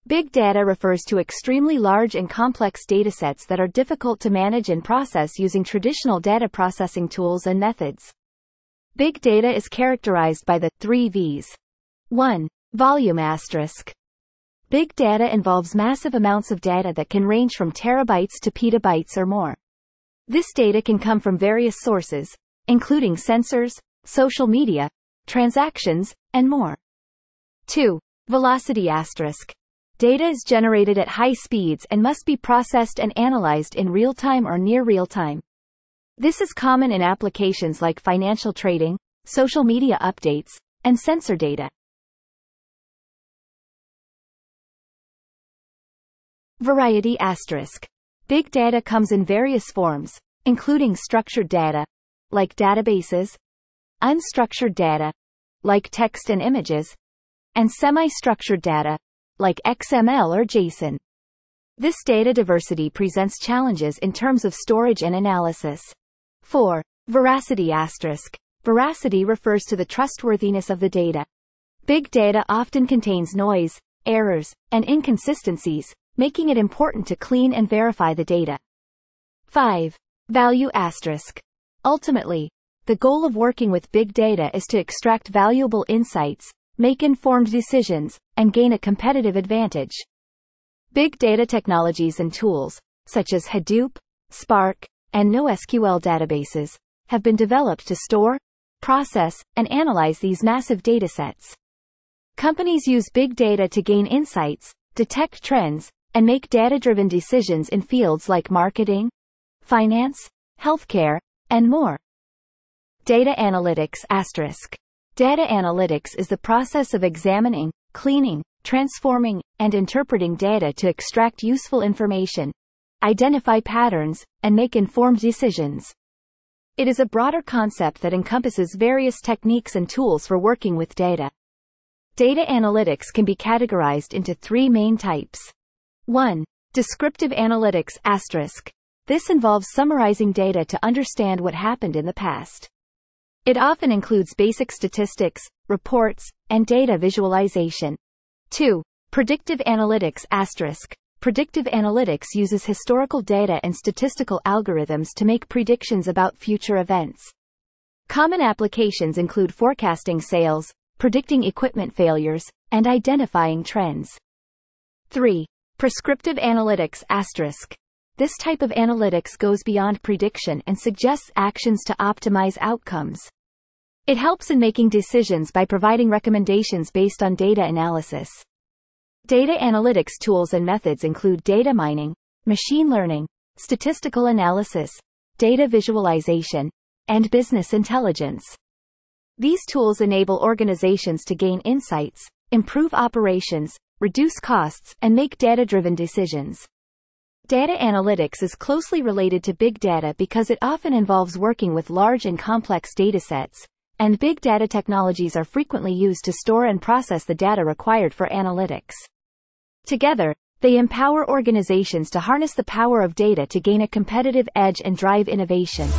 Big data refers to extremely large and complex datasets that are difficult to manage and process using traditional data processing tools and methods. Big data is characterized by the 3 V's. 1. Volume asterisk. Big data involves massive amounts of data that can range from terabytes to petabytes or more. This data can come from various sources, including sensors, social media, transactions, and more. 2. Velocity asterisk. Data is generated at high speeds and must be processed and analyzed in real time or near real time. This is common in applications like financial trading, social media updates, and sensor data. Variety asterisk. Big data comes in various forms, including structured data, like databases, unstructured data, like text and images, and semi-structured data, like XML or JSON. This data diversity presents challenges in terms of storage and analysis. 4. Veracity asterisk. Veracity refers to the trustworthiness of the data. Big data often contains noise, errors, and inconsistencies, making it important to clean and verify the data. 5. Value asterisk. Ultimately, the goal of working with big data is to extract valuable insights, make informed decisions, and gain a competitive advantage. Big data technologies and tools, such as Hadoop, Spark, and NoSQL databases, have been developed to store, process, and analyze these massive datasets. Companies use big data to gain insights, detect trends, and make data-driven decisions in fields like marketing, finance, healthcare, and more. Data analytics asterisk. Data analytics is the process of examining, cleaning, transforming, and interpreting data to extract useful information, identify patterns, and make informed decisions. It is a broader concept that encompasses various techniques and tools for working with data. Data analytics can be categorized into 3 main types. 1. Descriptive analytics asterisk. This involves summarizing data to understand what happened in the past. It often includes basic statistics, reports, and data visualization. 2. Predictive analytics asterisk. Predictive analytics uses historical data and statistical algorithms to make predictions about future events. Common applications include forecasting sales, predicting equipment failures, and identifying trends. 3. Prescriptive analytics asterisk. This type of analytics goes beyond prediction and suggests actions to optimize outcomes. It helps in making decisions by providing recommendations based on data analysis. Data analytics tools and methods include data mining, machine learning, statistical analysis, data visualization, and business intelligence. These tools enable organizations to gain insights, improve operations, reduce costs, and make data-driven decisions. Data analytics is closely related to big data because it often involves working with large and complex datasets, and big data technologies are frequently used to store and process the data required for analytics. Together, they empower organizations to harness the power of data to gain a competitive edge and drive innovation.